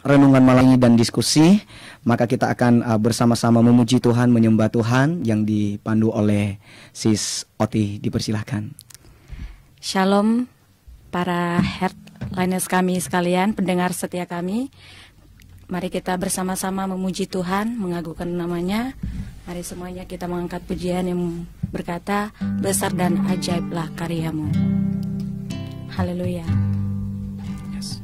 renungan malam ini dan diskusi, maka kita akan bersama-sama memuji Tuhan, menyembah Tuhan yang dipandu oleh Sis Oti. Dipersilahkan. Shalom para headliners kami sekalian, pendengar setia kami. Mari kita bersama-sama memuji Tuhan, mengagungkan namanya. Mari semuanya kita mengangkat pujian yang berkata, besar dan ajaiblah karyamu. Haleluya. Yes.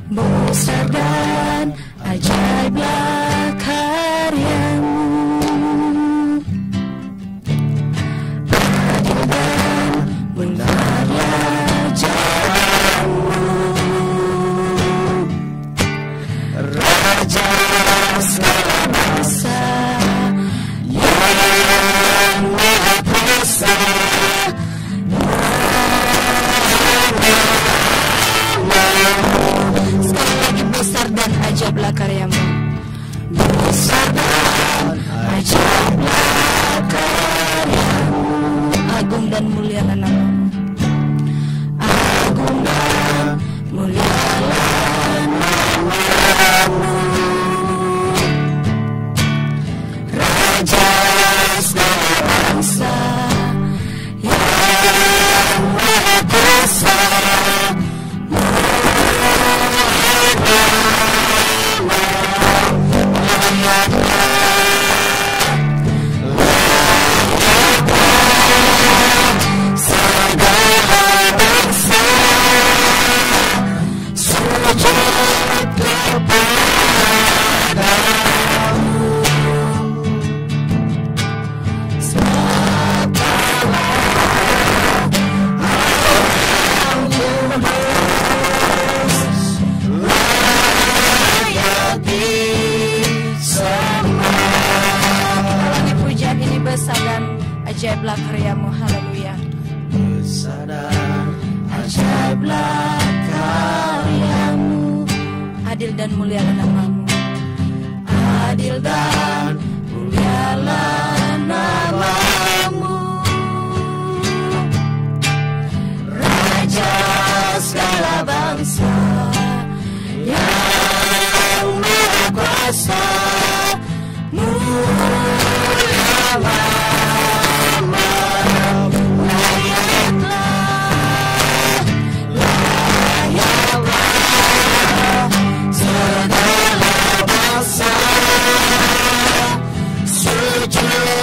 Besar dan ajaiblah karyamu, adil dan benarlah jalanmu, Raja segala bangsa yang Maha Kuasa. Besar dan ajaiblah karyamu, besar dan ajaiblah karyamu, agung dan mulialah namamu, agung dan mulialah namamu, Raja segala bangsa yang Maha Kuasa. Ajaiblah karyamu, haleluya. Besar dan ajaiblah karyamu, adil dan mulialah namamu, adil dan mulialah namamu, Raja segala bangsa yang Maha Kuasa. Mulialah segala bangsa, sujud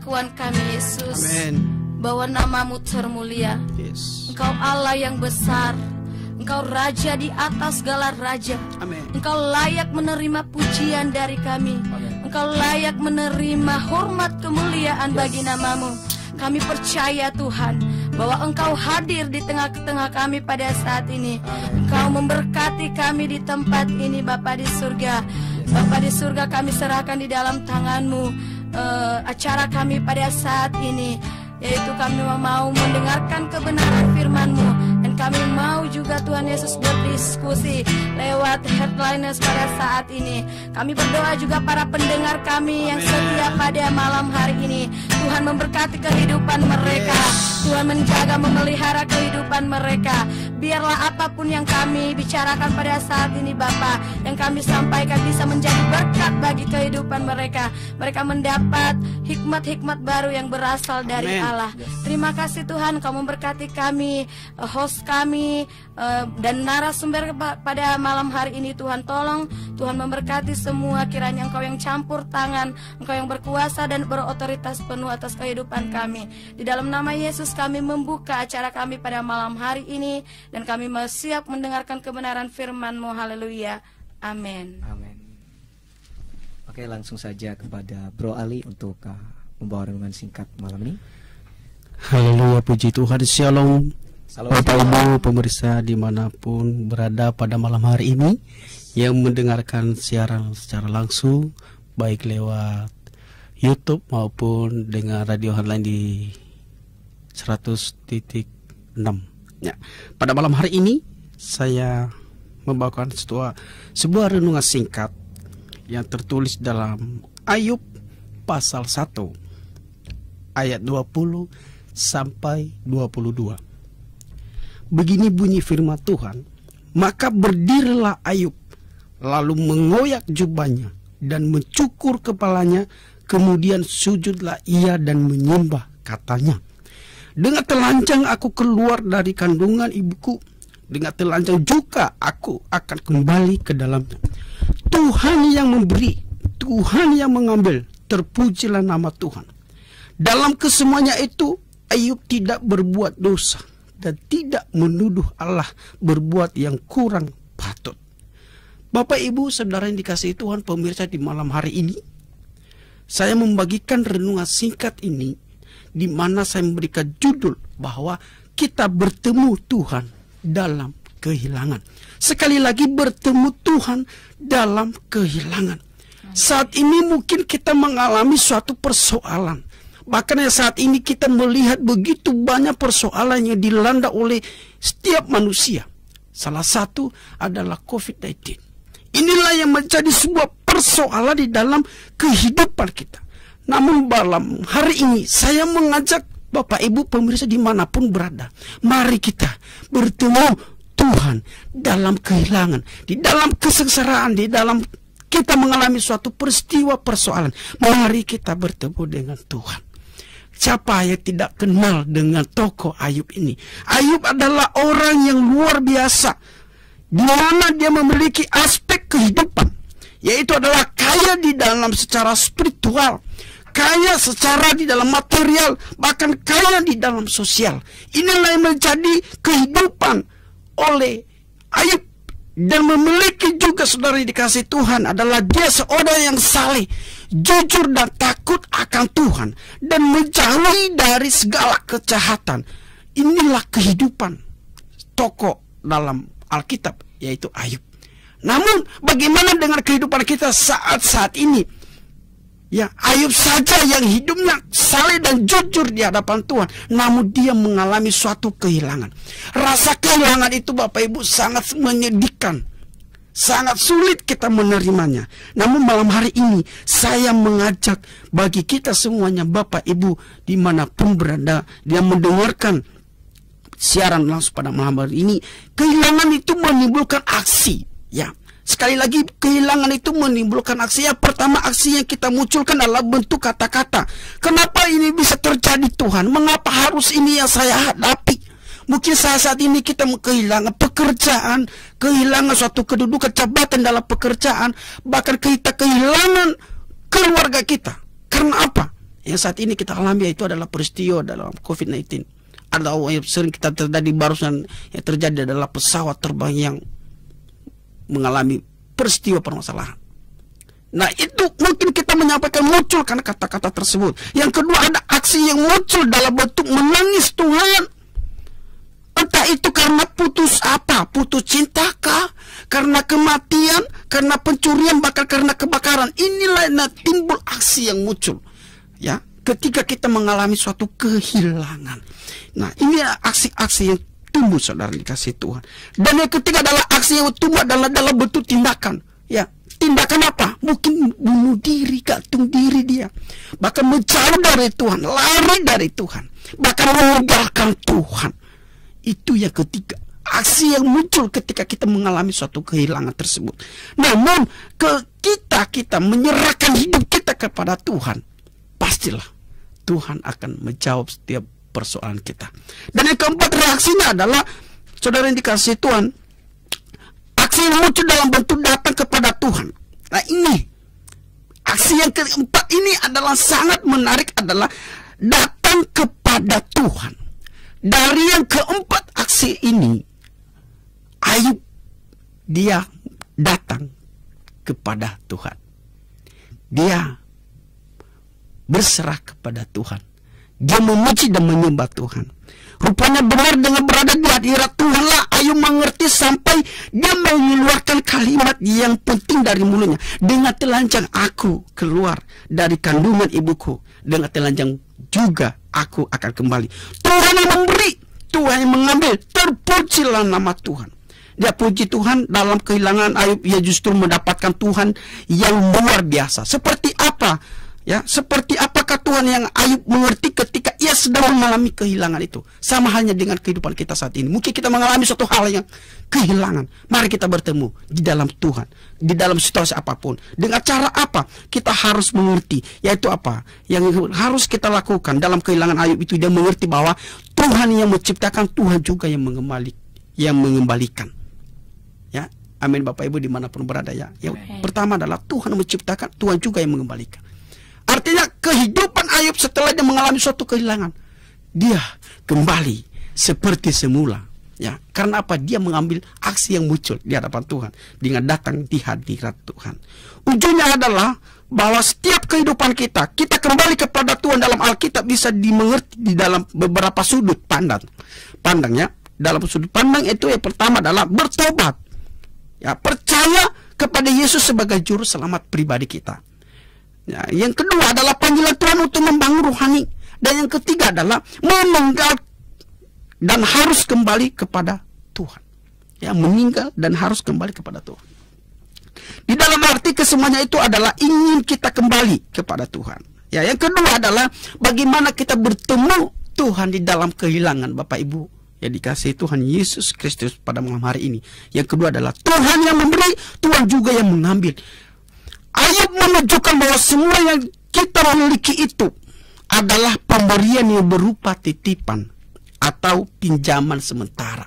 pengakuan kami Yesus, Amin. bahwa namamu termulia. Yes. Engkau Allah yang besar, Engkau Raja di atas segala raja. Amin. Engkau layak menerima pujian dari kami. Engkau layak menerima hormat kemuliaan bagi namamu. Kami percaya Tuhan bahwa Engkau hadir di tengah-tengah kami pada saat ini. Engkau memberkati kami di tempat ini, Bapa di surga. Bapa di surga, kami serahkan di dalam tangan-Mu acara kami pada saat ini, yaitu kami mau mendengarkan kebenaran firman-Mu, dan kami mau juga Tuhan Yesus berdiskusi lewat Headliners pada saat ini. Kami berdoa juga para pendengar kami yang setia pada malam hari ini. Tuhan memberkati kehidupan mereka, Tuhan menjaga memelihara kehidupan mereka. Biarlah apapun yang kami bicarakan pada saat ini Bapa, yang kami sampaikan bisa menjadi berkat bagi kehidupan mereka. Mereka mendapat hikmat-hikmat baru yang berasal dari Allah. Terima kasih Tuhan, Kau memberkati kami, host kami, dan narasumber pada malam hari ini. Tuhan tolong, Tuhan memberkati semua. Kiranya Engkau yang campur tangan, Engkau yang berkuasa dan berotoritas penuh atas kehidupan kami. Di dalam nama Yesus kami membuka acara kami pada malam hari ini, dan kami siap mendengarkan kebenaran firman-Mu. Haleluya. Amin. Amin. Oke, langsung saja kepada Bro Ali untuk membawa renungan singkat malam ini. Haleluya, puji Tuhan. Shalom, Salam. Bapak Ibu pemirsa dimanapun berada pada malam hari ini, yang mendengarkan siaran secara langsung baik lewat YouTube maupun dengan radio online di 100.6 ya. Pada malam hari ini saya membawakan sebuah renungan singkat yang tertulis dalam Ayub pasal 1 ayat 20 sampai 22. Begini bunyi firman Tuhan, maka berdirilah Ayub, lalu mengoyak jubahnya dan mencukur kepalanya, kemudian sujudlah ia dan menyembah, katanya, dengan telanjang aku keluar dari kandungan ibuku, dengan telanjang juga aku akan kembali ke dalamnya. Tuhan yang memberi, Tuhan yang mengambil, terpujilah nama Tuhan. Dalam kesemuanya itu Ayub tidak berbuat dosa dan tidak menuduh Allah berbuat yang kurang patut. Bapak Ibu Saudara yang dikasihi Tuhan, pemirsa di malam hari ini, saya membagikan renungan singkat ini, di mana saya memberikan judul bahwa kita bertemu Tuhan dalam kehilangan. Sekali lagi, bertemu Tuhan dalam kehilangan. Saat ini mungkin kita mengalami suatu persoalan. Bahkan saat ini kita melihat begitu banyak persoalan yang dilanda oleh setiap manusia. Salah satu adalah COVID-19. Inilah yang menjadi sebuah persoalan di dalam kehidupan kita. Namun malam hari ini saya mengajak Bapak Ibu pemirsa dimanapun berada, mari kita bertemu Tuhan dalam kehilangan, di dalam kesengsaraan, di dalam kita mengalami suatu peristiwa persoalan. Mari kita bertemu dengan Tuhan. Siapa yang tidak kenal dengan tokoh Ayub ini? Ayub adalah orang yang luar biasa, di mana dia memiliki aspek kehidupan, yaitu adalah kaya di dalam secara spiritual, kaya secara di dalam material, bahkan kaya di dalam sosial. Inilah yang menjadi kehidupan oleh Ayub. Dan memiliki juga, saudara dikasih Tuhan, adalah dia seorang yang saleh, jujur dan takut akan Tuhan, dan menjauhi dari segala kejahatan. Inilah kehidupan tokoh dalam Alkitab, yaitu Ayub. Namun bagaimana dengan kehidupan kita saat ini? Ya, Ayub saja yang hidupnya saleh dan jujur di hadapan Tuhan, namun dia mengalami suatu kehilangan. Rasa kehilangan itu Bapak Ibu sangat menyedihkan, sangat sulit kita menerimanya. Namun malam hari ini saya mengajak bagi kita semuanya, Bapak Ibu dimanapun berada, dia mendengarkan siaran langsung pada malam hari ini, kehilangan itu menimbulkan aksi. Ya, sekali lagi, kehilangan itu menimbulkan aksi. Yang pertama, aksi yang kita munculkan adalah bentuk kata-kata. Kenapa ini bisa terjadi Tuhan? Mengapa harus ini yang saya hadapi? Mungkin saat ini kita kehilangan pekerjaan, kehilangan suatu kedudukan jabatan dalam pekerjaan, bahkan kita kehilangan keluarga kita. Karena apa? yang saat ini kita alami, yaitu adalah peristiwa dalam COVID-19. Ada yang sering kita terjadi barusan yang terjadi adalah pesawat terbang yang mengalami peristiwa permasalahan. Nah, itu mungkin kita menyampaikan muncul karena kata-kata tersebut. Yang kedua, ada aksi yang muncul dalam bentuk menangis Tuhan. Entah itu karena putus cintakah, karena kematian, karena pencurian, bahkan karena kebakaran. Inilah timbul aksi yang muncul, ya, ketika kita mengalami suatu kehilangan. Nah, ini aksi-aksi yang tumbuh, saudara dikasih Tuhan. Dan yang ketiga adalah aksi yang tumbuh dalam bentuk tindakan, ya. Tindakan apa? Mungkin bunuh diri, gantung diri dia. Bahkan menjauh dari Tuhan, lari dari Tuhan, bahkan meninggalkan Tuhan. Itu yang ketiga, aksi yang muncul ketika kita mengalami suatu kehilangan tersebut. Namun kita menyerahkan hidup kita kepada Tuhan, pastilah Tuhan akan menjawab setiap persoalan kita. Dan yang keempat, reaksinya adalah, saudara yang dikasih Tuhan, aksi yang muncul dalam bentuk datang kepada Tuhan. Nah, ini aksi yang keempat ini adalah sangat menarik, adalah datang kepada Tuhan. Dari yang keempat aksi ini, Ayub dia datang kepada Tuhan. Dia berserah kepada Tuhan. Dia memuji dan menyembah Tuhan. Rupanya benar dengan berada di hadirat Tuhanlah Ayub mengerti sampai dia mengeluarkan kalimat yang penting dari mulutnya. Dengan telanjang aku keluar dari kandungan ibuku, dengan telanjang juga aku akan kembali. Tuhan yang memberi, Tuhan yang mengambil, terpujilah nama Tuhan. Dia puji Tuhan dalam kehilangan Ayub, ia justru mendapatkan Tuhan yang luar biasa. Seperti apa? Ya, seperti apakah Tuhan yang Ayub mengerti ketika ia sedang mengalami kehilangan itu? Sama halnya dengan kehidupan kita saat ini. Mungkin kita mengalami suatu hal yang kehilangan. Mari kita bertemu di dalam Tuhan, di dalam situasi apapun. Dengan cara apa? Kita harus mengerti, yaitu apa yang harus kita lakukan dalam kehilangan Ayub itu. Dia mengerti bahwa Tuhan yang menciptakan, Tuhan juga yang mengembalikan. Ya, amin Bapak Ibu dimanapun berada ya. Yang pertama adalah Tuhan menciptakan, Tuhan juga yang mengembalikan. Artinya kehidupan Ayub setelah dia mengalami suatu kehilangan, dia kembali seperti semula. Ya, karena apa? Dia mengambil aksi yang muncul di hadapan Tuhan dengan datang di hadirat Tuhan. Ujungnya adalah bahwa setiap kehidupan kita kembali kepada Tuhan dalam Alkitab bisa dimengerti di dalam beberapa sudut pandang. Pandangnya dalam sudut pandang itu yang pertama adalah bertobat. Ya, percaya kepada Yesus sebagai juru selamat pribadi kita. Ya, yang kedua adalah panggilan Tuhan untuk membangun rohani. Dan yang ketiga adalah meninggal dan harus kembali kepada Tuhan. Ya, meninggal dan harus kembali kepada Tuhan. Di dalam arti kesemuanya itu adalah ingin kita kembali kepada Tuhan. Ya, yang kedua adalah bagaimana kita bertemu Tuhan di dalam kehilangan Bapak Ibu. Ya, dikasih Tuhan Yesus Kristus pada malam hari ini. Yang kedua adalah Tuhan yang memberi, Tuhan juga yang mengambil. Ayub menunjukkan bahwa semua yang kita miliki itu adalah pemberian yang berupa titipan atau pinjaman sementara.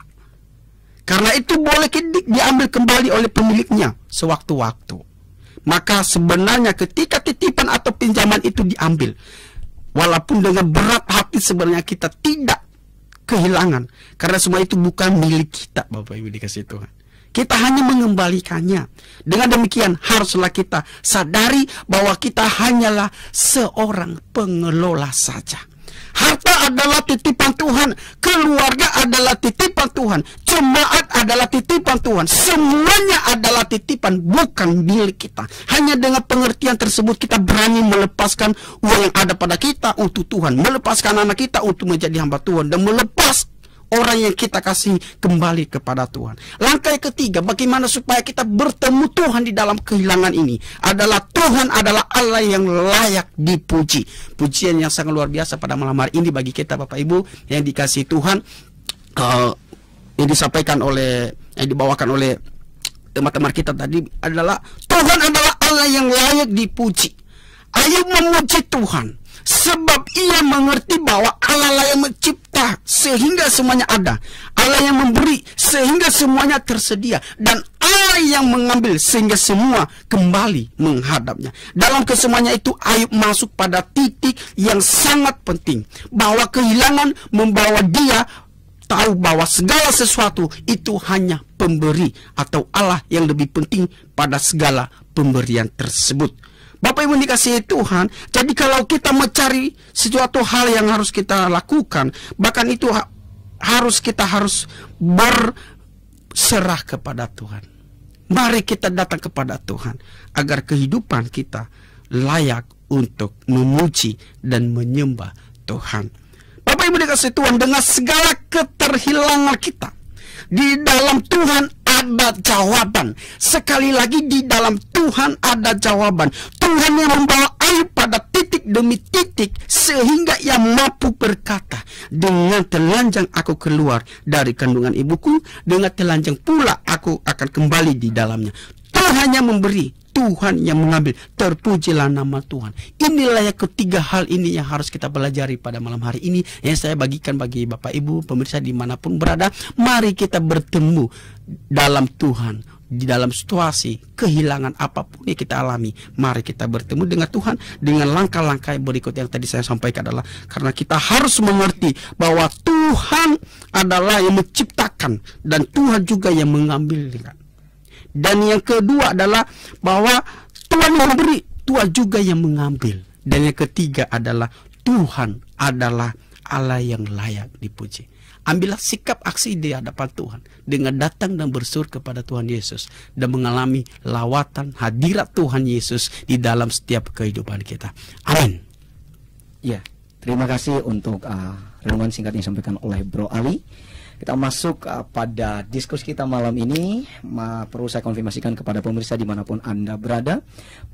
Karena itu boleh diambil kembali oleh pemiliknya sewaktu-waktu. Maka sebenarnya ketika titipan atau pinjaman itu diambil, walaupun dengan berat hati sebenarnya kita tidak kehilangan. Karena semua itu bukan milik kita, Bapak Ibu dikasih Tuhan. Kita hanya mengembalikannya. Dengan demikian haruslah kita sadari bahwa kita hanyalah seorang pengelola saja. Harta adalah titipan Tuhan, keluarga adalah titipan Tuhan, jemaat adalah titipan Tuhan. Semuanya adalah titipan, bukan milik kita. Hanya dengan pengertian tersebut kita berani melepaskan uang yang ada pada kita untuk Tuhan, melepaskan anak kita untuk menjadi hamba Tuhan, dan melepas orang yang kita kasih kembali kepada Tuhan. Langkah yang ketiga, bagaimana supaya kita bertemu Tuhan di dalam kehilangan ini, adalah Tuhan adalah Allah yang layak dipuji. Pujian yang sangat luar biasa pada malam hari ini bagi kita Bapak Ibu yang dikasih Tuhan, yang disampaikan oleh, yang dibawakan oleh teman-teman kita tadi adalah Tuhan adalah Allah yang layak dipuji. Ayub memuji Tuhan sebab ia mengerti bahwa Allah lah yang mencipta sehingga semuanya ada, Allah yang memberi sehingga semuanya tersedia, dan Allah yang mengambil sehingga semua kembali menghadapnya. Dalam kesemuanya itu Ayub masuk pada titik yang sangat penting, bahwa kehilangan membawa dia tahu bahwa segala sesuatu itu hanya pemberi, atau Allah yang lebih penting pada segala pemberian tersebut. Bapak Ibu dikasihi Tuhan, jadi kalau kita mencari sesuatu hal yang harus kita lakukan, bahkan itu kita harus berserah kepada Tuhan. Mari kita datang kepada Tuhan agar kehidupan kita layak untuk memuji dan menyembah Tuhan. Bapak Ibu dikasihi Tuhan, dengan segala keterhilangan kita, di dalam Tuhan ada jawaban. Sekali lagi, di dalam Tuhan ada jawaban. Tuhan yang membawa Ayub pada titik demi titik sehingga ia mampu berkata, dengan telanjang aku keluar dari kandungan ibuku, dengan telanjang pula aku akan kembali di dalamnya. Tuhan yang memberi, Tuhan yang mengambil, terpujilah nama Tuhan. Inilah yang ketiga hal ini yang harus kita pelajari pada malam hari ini, yang saya bagikan bagi Bapak Ibu pemirsa dimanapun berada. Mari kita bertemu dalam Tuhan, di dalam situasi kehilangan apapun yang kita alami. Mari kita bertemu dengan Tuhan dengan langkah-langkah berikut yang tadi saya sampaikan, adalah karena kita harus mengerti bahwa Tuhan adalah yang menciptakan dan Tuhan juga yang mengambil. Dan yang kedua adalah bahwa Tuhan yang memberi, Tuhan juga yang mengambil. Dan yang ketiga adalah Tuhan adalah Allah yang layak dipuji. Ambillah sikap aksi di hadapan Tuhan dengan datang dan bersyukur kepada Tuhan Yesus dan mengalami lawatan hadirat Tuhan Yesus di dalam setiap kehidupan kita. Amin. Ya, terima kasih untuk renungan singkat yang disampaikan oleh Bro Ali. Kita masuk pada diskusi kita malam ini. Perlu saya konfirmasikan kepada pemirsa dimanapun Anda berada,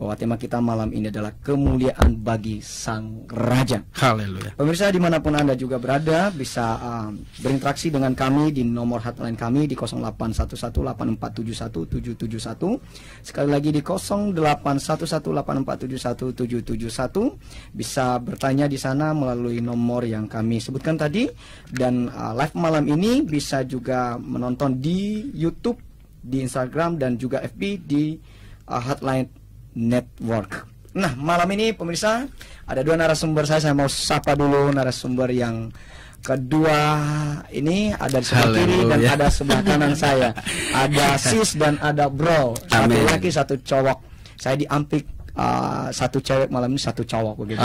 bahwa tema kita malam ini adalah kemuliaan bagi Sang Raja. Haleluya. Pemirsa dimanapun Anda juga berada, bisa berinteraksi dengan kami di nomor hotline kami di 081184717771. Sekali lagi di 081184717771. Bisa bertanya di sana melalui nomor yang kami sebutkan tadi. Dan live malam ini bisa juga menonton di YouTube, di Instagram, dan juga FB di Hotline Network. Nah, malam ini pemirsa ada dua narasumber saya mau sapa dulu. Narasumber yang kedua ini ada di sebelah kiri dan ada sebelah kanan saya. Ada Sis dan ada Bro. Satu laki, satu cowok. Saya diampik satu cewek malam ini, satu cowok begitu.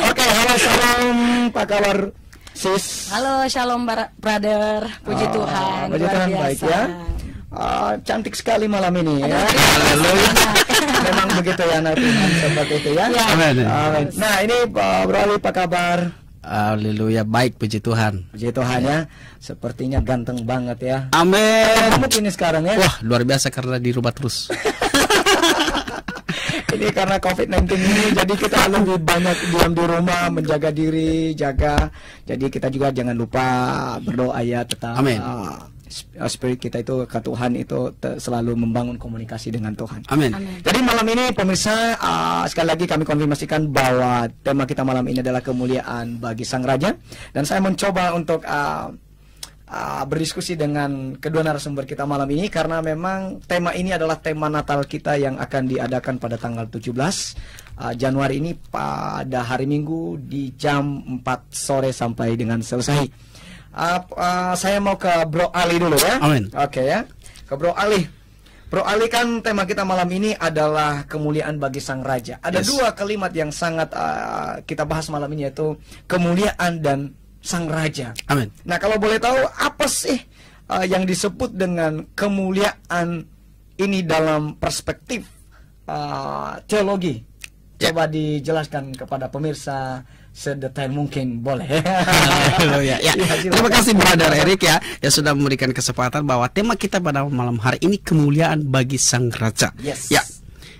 Oke, halo, salam, apa kabar Sis? Halo, shalom brother. Puji Tuhan. Puji Tuhan, baik ya. Cantik sekali malam ini ya. Memang begitu ya, anak Tuhan, seperti itu ya. Amin. Nah, ini Bro Ali, apa kabar? Haleluya, baik, puji Tuhan. Puji Tuhan ya. Sepertinya ganteng banget ya. Amin. Kamu ini sekarang ya. Wah, luar biasa karena di rumah terus. Ini karena COVID-19 ini, jadi kita lebih banyak diam di rumah, menjaga diri, jaga. Jadi kita juga jangan lupa berdoa ya, tetap. Amin. Spirit kita itu ke Tuhan itu selalu membangun komunikasi dengan Tuhan. Amin. Jadi malam ini pemirsa, sekali lagi kami konfirmasikan bahwa tema kita malam ini adalah kemuliaan bagi Sang Raja. Dan saya mencoba untuk berdiskusi dengan kedua narasumber kita malam ini, karena memang tema ini adalah tema Natal kita yang akan diadakan pada tanggal 17 Januari ini pada hari Minggu di jam 4 sore sampai dengan selesai. Saya mau ke Bro Ali dulu ya. Amin. Oke ya, ke Bro Ali. Bro Ali, kan tema kita malam ini adalah kemuliaan bagi Sang Raja. Ada dua kalimat yang sangat kita bahas malam ini, yaitu kemuliaan dan Sang Raja. Amin. Nah, kalau boleh tahu apa sih yang disebut dengan kemuliaan ini dalam perspektif teologi? Coba dijelaskan kepada pemirsa sedetail mungkin, boleh. Haleluya. Ya. Terima kasih Brother Erik ya, yang sudah memberikan kesempatan bahwa tema kita pada malam hari ini kemuliaan bagi Sang Raja. Yes. Ya.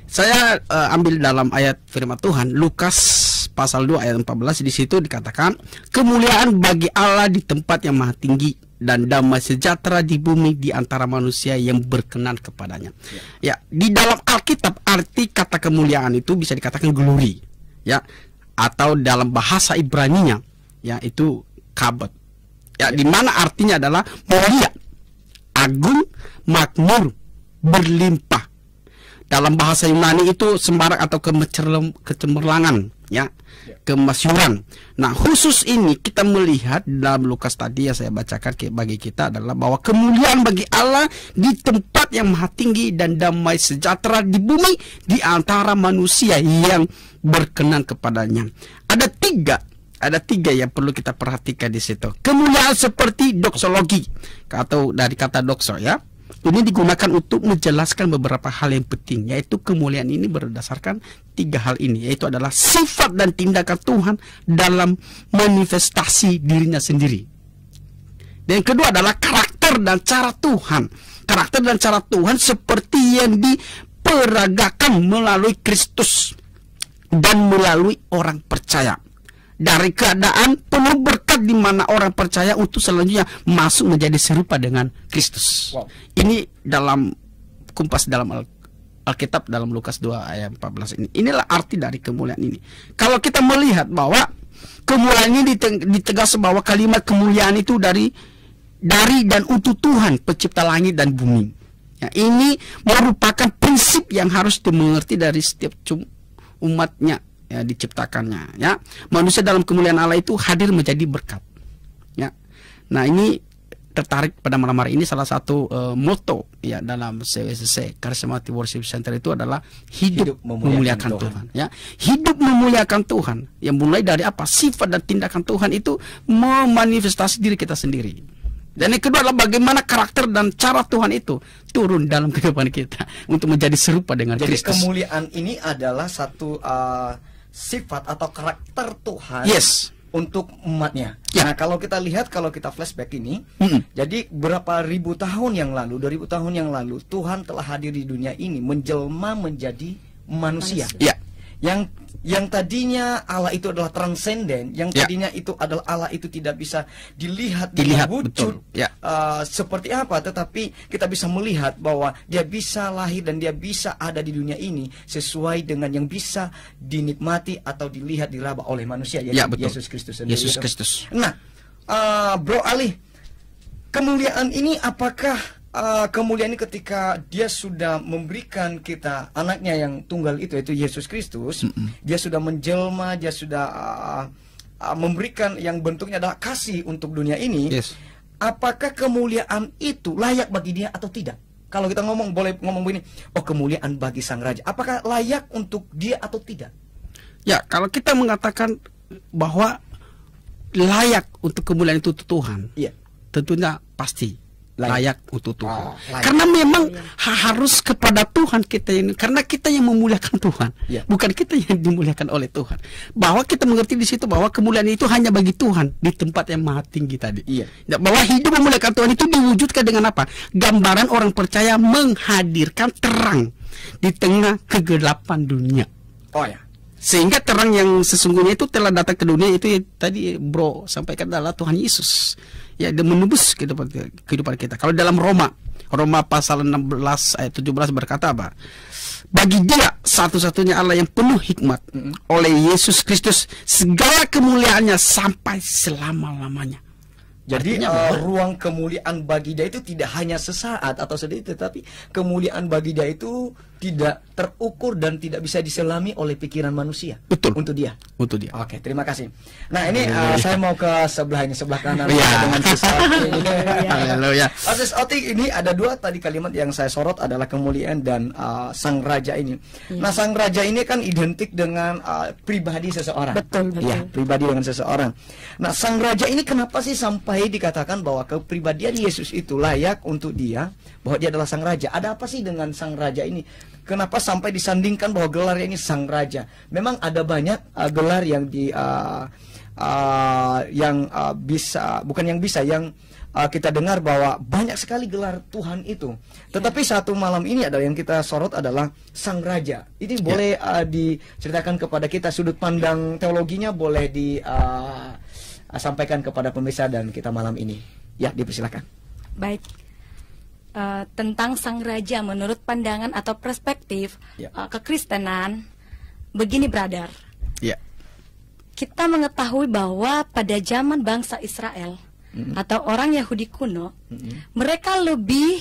Saya ambil dalam ayat firman Tuhan Lukas pasal 2 ayat 14. Di situ dikatakan kemuliaan bagi Allah di tempat yang maha tinggi dan damai sejahtera di bumi di antara manusia yang berkenan kepadanya. Ya, di dalam Alkitab arti kata kemuliaan itu bisa dikatakan glory, ya, atau dalam bahasa Ibraninya, ya, itu kabod. Ya, di mana artinya adalah mulia, agung, makmur, berlimpah. Dalam bahasa Yunani itu semarak atau kecemerlangan, ya, kemasyuran. Nah, khusus ini kita melihat dalam Lukas tadi yang saya bacakan bagi kita adalah bahwa kemuliaan bagi Allah di tempat yang maha tinggi dan damai sejahtera di bumi di antara manusia yang berkenan kepadanya. Ada tiga yang perlu kita perhatikan di situ. Kemuliaan seperti doksologi, atau dari kata dokso, ya. Ini digunakan untuk menjelaskan beberapa hal yang penting, yaitu kemuliaan ini berdasarkan 3 hal ini, yaitu adalah sifat dan tindakan Tuhan dalam manifestasi dirinya sendiri. Dan yang kedua adalah karakter dan cara Tuhan. Karakter dan cara Tuhan seperti yang diperagakan melalui Kristus dan melalui orang percaya. Dari keadaan penuh berkat di mana orang percaya untuk selanjutnya masuk menjadi serupa dengan Kristus. Wow. Ini dalam kumpas dalam Alkitab dalam Lukas 2 ayat 14 ini. Inilah arti dari kemuliaan ini. Kalau kita melihat bahwa kemuliaan ini ditegas bahwa kalimat kemuliaan itu dari dan untuk Tuhan pencipta langit dan bumi. Ya, ini merupakan prinsip yang harus dimengerti dari setiap umatnya. Ya, diciptakannya, ya. Manusia dalam kemuliaan Allah itu hadir menjadi berkat, ya. Nah, ini tertarik pada malam hari ini salah satu moto, ya, dalam CWCC Charismatic Worship Center itu adalah hidup memuliakan Tuhan, ya. Hidup memuliakan Tuhan yang mulai dari apa? Sifat dan tindakan Tuhan itu memanifestasi diri kita sendiri. Dan yang kedua adalah bagaimana karakter dan cara Tuhan itu turun dalam kehidupan kita untuk menjadi serupa dengan Kristus. Jadi kemuliaan ini adalah satu sifat atau karakter Tuhan, yes, untuk umatnya. Ya. Nah, kalau kita lihat, kalau kita flashback ini, jadi berapa ribu tahun yang lalu, 2000 tahun yang lalu, Tuhan telah hadir di dunia ini, menjelma menjadi manusia. Ya. Yang tadinya Allah itu adalah transenden, yang Ya. tadinya itu adalah Allah itu tidak bisa dilihat betul. wujud Ya. seperti apa, tetapi kita bisa melihat bahwa dia bisa lahir dan dia bisa ada di dunia ini sesuai dengan yang bisa dinikmati atau dilihat diraba oleh manusia, yaitu Ya, betul. Yesus Kristus sendiri. Yesus Kristus. Nah, Bro Ali, kemuliaan ini apakah kemuliaan ini ketika dia sudah memberikan kita anaknya yang tunggal itu, yaitu Yesus Kristus, dia sudah menjelma, dia sudah memberikan yang bentuknya adalah kasih untuk dunia ini. Yes. Apakah kemuliaan itu layak bagi dia atau tidak? Kalau kita boleh ngomong begini, oh, kemuliaan bagi sang raja, apakah layak untuk dia atau tidak? Ya, kalau kita mengatakan bahwa layak untuk kemuliaan itu Tuhan, Iya. tentunya pasti layak untuk Tuhan. layak. Karena memang harus kepada Tuhan kita ini, karena kita yang memuliakan Tuhan, Ya. bukan kita yang dimuliakan oleh Tuhan. Bahwa kita mengerti di situ bahwa kemuliaan itu hanya bagi Tuhan di tempat yang maha tinggi tadi. Iya. Bahwa hidup memuliakan Tuhan itu diwujudkan dengan apa? Gambaran orang percaya menghadirkan terang di tengah kegelapan dunia. Oh ya. Sehingga terang yang sesungguhnya itu telah datang ke dunia itu tadi Bro sampaikan adalah Tuhan Yesus. Ya, dia menebus kehidupan kita. Kalau dalam Roma pasal 16 ayat 17 berkata apa? Bagi dia satu-satunya Allah yang penuh hikmat, oleh Yesus Kristus segala kemuliaannya sampai selama-lamanya. Jadi ruang kemuliaan bagi dia itu tidak hanya sesaat atau sedikit, tetapi kemuliaan bagi dia itu tidak terukur dan tidak bisa diselami oleh pikiran manusia. Betul. Untuk dia. Untuk dia. Oke, terima kasih. Nah, ini saya mau ke sebelah kanan Ya. dengan Sis Oti. Haleluya. Sis Oti, ini ada 2 tadi kalimat yang saya sorot adalah kemuliaan dan sang raja ini. Nah, sang raja ini kan identik dengan pribadi seseorang. Betul. Ya, pribadi dengan seseorang. Nah, sang raja ini kenapa sih sampai dikatakan bahwa kepribadian Yesus itu layak untuk dia, bahwa dia adalah sang raja? Ada apa sih dengan sang raja ini? Kenapa sampai disandingkan bahwa gelarnya ini sang raja? Memang ada banyak gelar yang kita dengar bahwa banyak sekali gelar Tuhan itu. Tetapi satu malam ini adalah yang kita sorot adalah sang raja. Ini boleh diceritakan kepada kita sudut pandang teologinya, boleh sampaikan kepada pemirsa dan kita malam ini. Ya, dipersilakan. Baik. Tentang sang raja menurut pandangan atau perspektif kekristenan, begini brother. Ya. Kita mengetahui bahwa pada zaman bangsa Israel atau orang Yahudi kuno, mereka lebih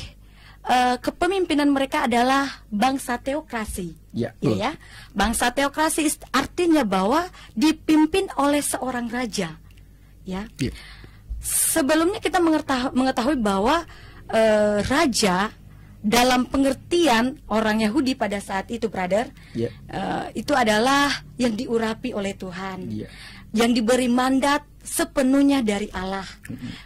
kepemimpinan mereka adalah bangsa teokrasi. Ya, ya. Bangsa teokrasi artinya bahwa dipimpin oleh seorang raja. Ya. Sebelumnya kita mengetahui bahwa raja dalam pengertian orang Yahudi pada saat itu, brother, itu adalah yang diurapi oleh Tuhan, yang diberi mandat sepenuhnya dari Allah.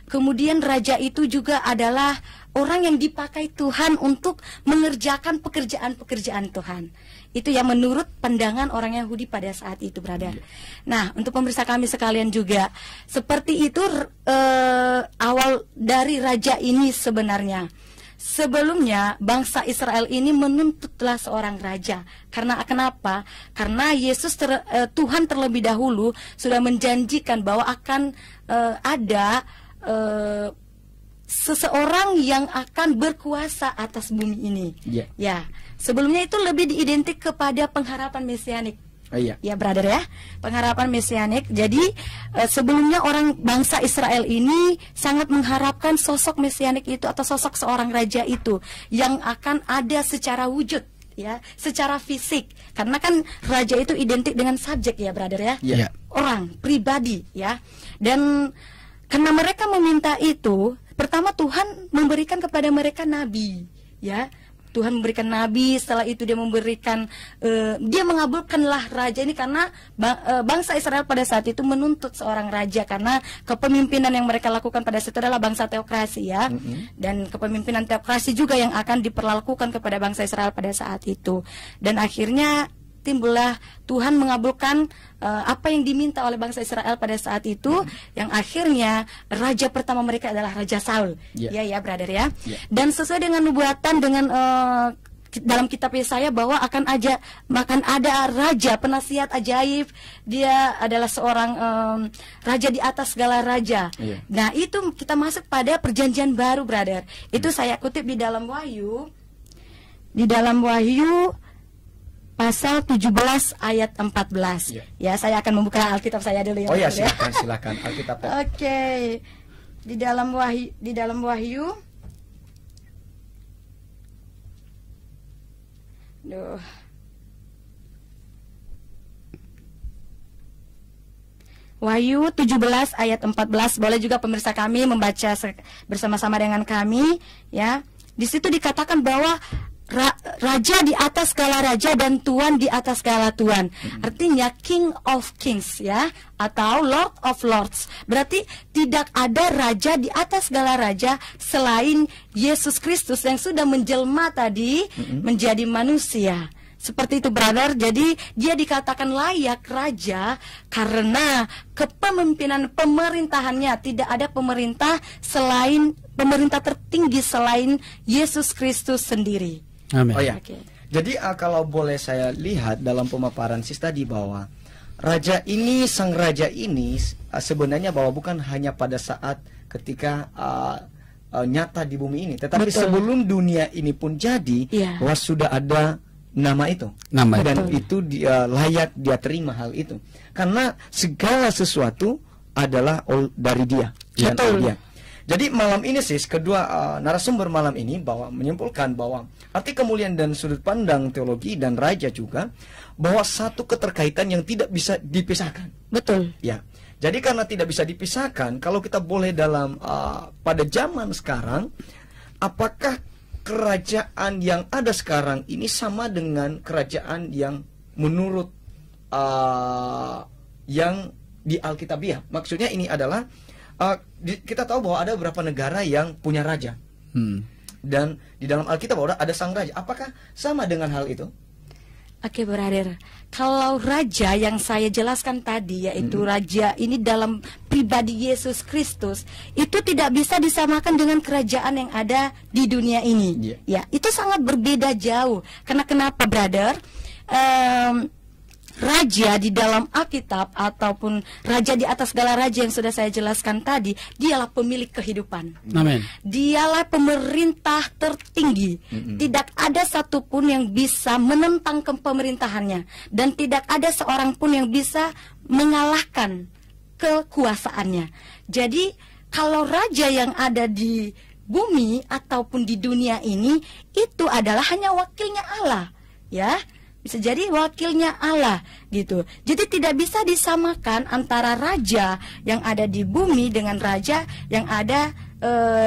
Kemudian raja itu juga adalah orang yang dipakai Tuhan untuk mengerjakan pekerjaan-pekerjaan Tuhan. Itu yang menurut pandangan orang Yahudi pada saat itu, brother. Nah, untuk pemirsa kami sekalian juga, seperti itu awal dari raja ini sebenarnya. Sebelumnya bangsa Israel ini menuntutlah seorang raja. Karena kenapa? Karena Tuhan terlebih dahulu sudah menjanjikan bahwa akan ada seseorang yang akan berkuasa atas bumi ini. Ya, sebelumnya itu lebih diidentik kepada pengharapan mesianik. Ya, brother ya, pengharapan mesianik. Jadi sebelumnya orang bangsa Israel ini sangat mengharapkan sosok mesianik itu atau sosok seorang raja itu yang akan ada secara wujud, ya, secara fisik. Karena kan raja itu identik dengan subjek, ya, brother ya, orang pribadi, ya. Dan karena mereka meminta itu, pertama Tuhan memberikan kepada mereka nabi, ya. Tuhan memberikan nabi, setelah itu dia memberikan, dia mengabulkanlah raja ini karena bangsa Israel pada saat itu menuntut seorang raja karena kepemimpinan yang mereka lakukan pada saat itu adalah bangsa teokrasi, ya. Dan kepemimpinan teokrasi juga yang akan diperlakukan kepada bangsa Israel pada saat itu. Dan akhirnya timbullah Tuhan mengabulkan apa yang diminta oleh bangsa Israel pada saat itu, yang akhirnya raja pertama mereka adalah Raja Saul. Ya, brother ya. Dan sesuai dengan nubuatan dengan dalam kitab Yesaya bahwa akan ada raja penasihat ajaib, dia adalah seorang raja di atas segala raja. Nah, itu kita masuk pada perjanjian baru, brother. Itu saya kutip di dalam Wahyu. Di dalam Wahyu pasal 17 ayat 14. Ya, saya akan membuka Alkitab saya dulu, ya. Oh ya, silakan Alkitab. Oke. Di dalam Wahyu. Duh. Wahyu 17 ayat 14. Boleh juga pemirsa kami membaca bersama-sama dengan kami, ya. Di situ dikatakan bahwa raja di atas segala raja dan tuan di atas segala tuan. Artinya King of Kings, ya, atau Lord of Lords. Berarti tidak ada raja di atas segala raja selain Yesus Kristus yang sudah menjelma tadi menjadi manusia. Seperti itu, brother. Jadi dia dikatakan layak raja karena kepemimpinan pemerintahannya, tidak ada pemerintah tertinggi selain Yesus Kristus sendiri. Amin. Oh ya. Jadi kalau boleh saya lihat dalam pemaparan sis tadi bahwa sang raja ini sebenarnya bahwa bukan hanya pada saat ketika nyata di bumi ini, tetapi sebelum dunia ini pun jadi, bahwa sudah ada nama itu. Dan itu dia layak dia terima hal itu. Karena segala sesuatu adalah dari dia. Dia. Jadi malam ini sis, kedua narasumber malam ini menyimpulkan bahwa arti kemuliaan dan sudut pandang teologi dan raja juga bahwa satu keterkaitan yang tidak bisa dipisahkan. Betul. Ya. Jadi karena tidak bisa dipisahkan, kalau kita boleh dalam pada zaman sekarang, apakah kerajaan yang ada sekarang ini sama dengan kerajaan yang menurut yang di Alkitabiah? Maksudnya ini adalah kita tahu bahwa ada beberapa negara yang punya raja, dan di dalam Alkitab ada sang raja. Apakah sama dengan hal itu? Oke, brother. Kalau raja yang saya jelaskan tadi, yaitu raja ini dalam pribadi Yesus Kristus, itu tidak bisa disamakan dengan kerajaan yang ada di dunia ini. Ya, itu sangat berbeda jauh. Karena kenapa, brother? raja di dalam Alkitab ataupun raja di atas segala raja yang sudah saya jelaskan tadi, dialah pemilik kehidupan. Amin. Dialah pemerintah tertinggi. Tidak ada satupun yang bisa menentang pemerintahannya, dan tidak ada seorang pun yang bisa mengalahkan kekuasaannya. Jadi kalau raja yang ada di bumi ataupun di dunia ini itu adalah hanya wakilnya Allah, ya. Bisa jadi wakilnya Allah gitu. Jadi tidak bisa disamakan antara raja yang ada di bumi dengan raja yang ada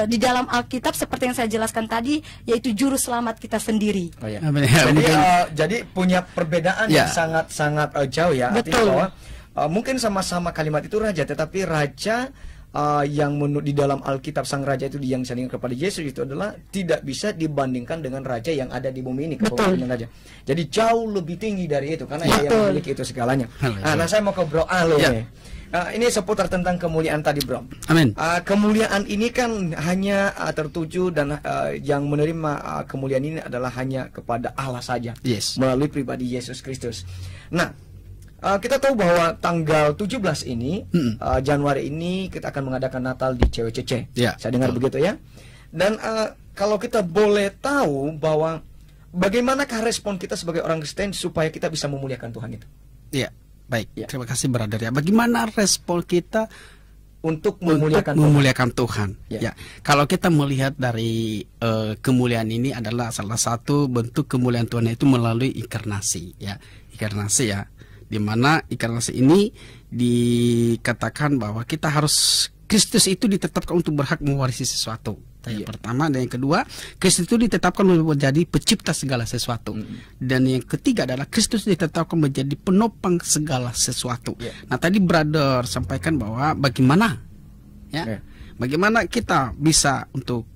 di dalam Alkitab seperti yang saya jelaskan tadi, yaitu juru selamat kita sendiri. Oh, ya. Jadi, Jadi punya perbedaan yang sangat jauh ya. Betul. Artinya bahwa mungkin sama-sama kalimat itu raja, tetapi raja yang menurut di dalam Alkitab sang raja itu yang disandingkan kepada Yesus itu adalah tidak bisa dibandingkan dengan raja yang ada di bumi ini, kepemimpinan raja. Jadi jauh lebih tinggi dari itu karena dia yang memiliki itu segalanya. Nah, saya mau ke Bro Alo nih. Ini seputar tentang kemuliaan tadi, Bro. Amin. Kemuliaan ini kan hanya tertuju dan yang menerima kemuliaan ini adalah hanya kepada Allah saja, melalui pribadi Yesus Kristus. Nah, kita tahu bahwa tanggal 17 ini Januari ini kita akan mengadakan Natal di CWCC. Saya dengar begitu ya. Dan kalau kita boleh tahu bahwa bagaimanakah respon kita sebagai orang Kristen supaya kita bisa memuliakan Tuhan itu? Iya, baik. Terima kasih brother ya. Bagaimana respon kita untuk memuliakan Tuhan? Ya, kalau kita melihat dari kemuliaan ini adalah salah satu bentuk kemuliaan Tuhan itu melalui inkarnasi ya. Inkarnasi ya. Di mana inkarnasi ini dikatakan bahwa kita harus, Kristus itu ditetapkan untuk berhak mewarisi sesuatu. Yang pertama, dan yang kedua, Kristus itu ditetapkan menjadi pencipta segala sesuatu. Dan yang ketiga adalah Kristus ditetapkan menjadi penopang segala sesuatu. Nah, tadi brother sampaikan bahwa bagaimana bagaimana kita bisa untuk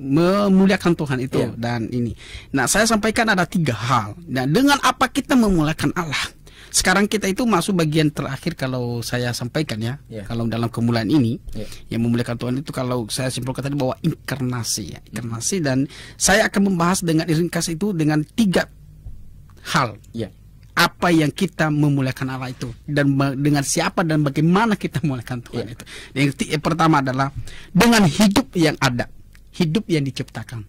memuliakan Tuhan itu dan ini. Nah, saya sampaikan ada 3 hal. Nah, dengan apa kita memuliakan Allah? Sekarang kita itu masuk bagian terakhir kalau saya sampaikan ya. Kalau dalam kemuliaan ini yang memuliakan Tuhan itu, kalau saya simpulkan tadi bahwa inkarnasi ya. Inkarnasi, dan saya akan membahas dengan ringkas itu dengan 3 hal. Apa yang kita memuliakan Allah itu, dan dengan siapa dan bagaimana kita memuliakan Tuhan itu. Yang pertama adalah dengan hidup yang ada, hidup yang diciptakan.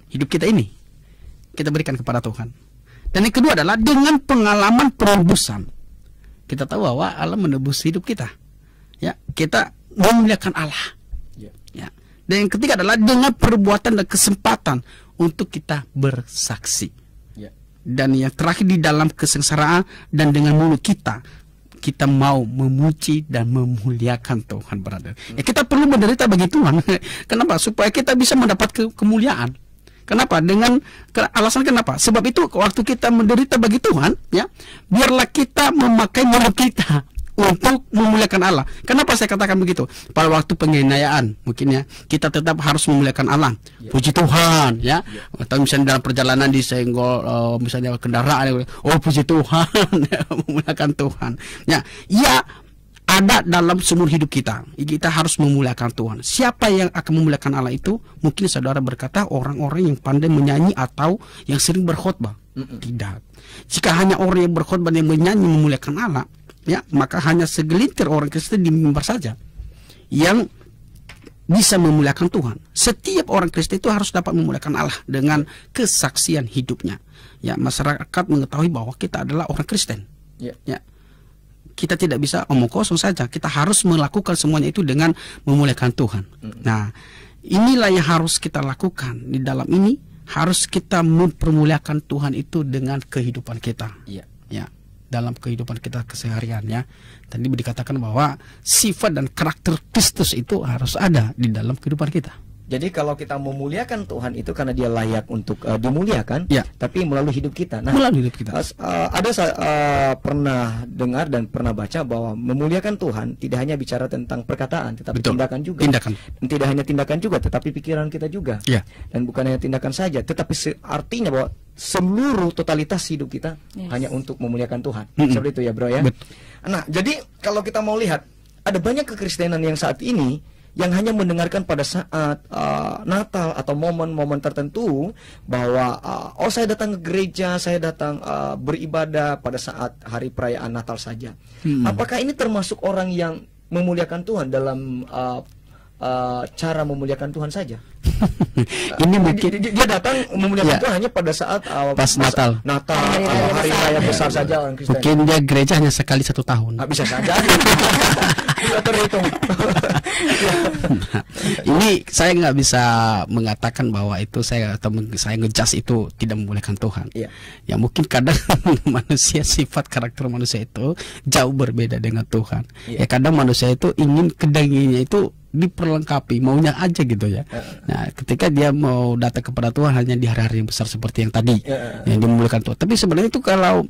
Hidup kita ini kita berikan kepada Tuhan. Dan yang kedua adalah dengan pengalaman penebusan. Kita tahu bahwa Allah menebus hidup kita. Ya, kita memuliakan Allah. Ya. Dan yang ketiga adalah dengan perbuatan dan kesempatan untuk kita bersaksi. Dan yang terakhir di dalam kesengsaraan dan dengan mulut kita mau memuji dan memuliakan Tuhan, brother. Ya, kita perlu menderita bagi Tuhan. Kenapa? Supaya kita bisa mendapat kemuliaan. Kenapa? Dengan alasan kenapa? Sebab itu waktu kita menderita bagi Tuhan, ya, biarlah kita memakai mulut kita untuk memuliakan Allah. Kenapa saya katakan begitu? Pada waktu penganiayaan, mungkin ya, kita tetap harus memuliakan Allah. Puji Tuhan, ya. Atau misalnya dalam perjalanan disenggol, misalnya kendaraan, oh puji Tuhan, memuliakan Tuhan. Ya, ada dalam seumur hidup kita harus memuliakan Tuhan. Siapa yang akan memuliakan Allah itu? Mungkin saudara berkata orang-orang yang pandai menyanyi atau yang sering berkhotbah. Tidak. Jika hanya orang yang berkhotbah yang menyanyi memuliakan Allah, ya, maka hanya segelintir orang Kristen di mimbar saja yang bisa memuliakan Tuhan. Setiap orang Kristen itu harus dapat memuliakan Allah dengan kesaksian hidupnya. Ya, masyarakat mengetahui bahwa kita adalah orang Kristen. Ya. Kita tidak bisa omong kosong saja. Kita harus melakukan semuanya itu dengan memuliakan Tuhan. Nah, inilah yang harus kita lakukan. Di dalam ini harus kita mempermuliakan Tuhan itu dengan kehidupan kita. Ya, dalam kehidupan kita keseharian ya. Tadi dikatakan bahwa sifat dan karakter Kristus itu harus ada di dalam kehidupan kita. Jadi kalau kita memuliakan Tuhan itu karena dia layak untuk dimuliakan, tapi melalui hidup kita. Nah, melalui hidup kita. Ada pernah dengar dan pernah baca bahwa memuliakan Tuhan tidak hanya bicara tentang perkataan, tetapi tindakan juga. Tidak hanya tindakan juga, tetapi pikiran kita juga. Dan bukan hanya tindakan saja, tetapi artinya bahwa seluruh totalitas hidup kita hanya untuk memuliakan Tuhan. Seperti itu ya, bro ya. Nah, jadi kalau kita mau lihat, ada banyak kekristenan yang saat ini yang hanya mendengarkan pada saat Natal atau momen-momen tertentu, bahwa oh saya datang ke gereja, saya datang beribadah pada saat hari perayaan Natal saja. Apakah ini termasuk orang yang memuliakan Tuhan dalam cara memuliakan Tuhan saja? Ini mungkin dia datang memuliakan Tuhan hanya pada saat pas Natal atau hari raya besar saja orang Kristen. Mungkin dia gereja hanya sekali 1 tahun. Bisa saja. Tidak terhitung. Nah, ini saya nggak bisa mengatakan bahwa itu saya ngejudge itu tidak memuliakan Tuhan. Ya mungkin kadang manusia, sifat karakter manusia itu jauh berbeda dengan Tuhan. Ya kadang manusia itu ingin kedanginya itu diperlengkapi, maunya aja gitu ya. Nah, ketika dia mau datang kepada Tuhan hanya di hari-hari yang besar seperti yang tadi, yang dimuliakan Tuhan. Tapi sebenarnya itu kalau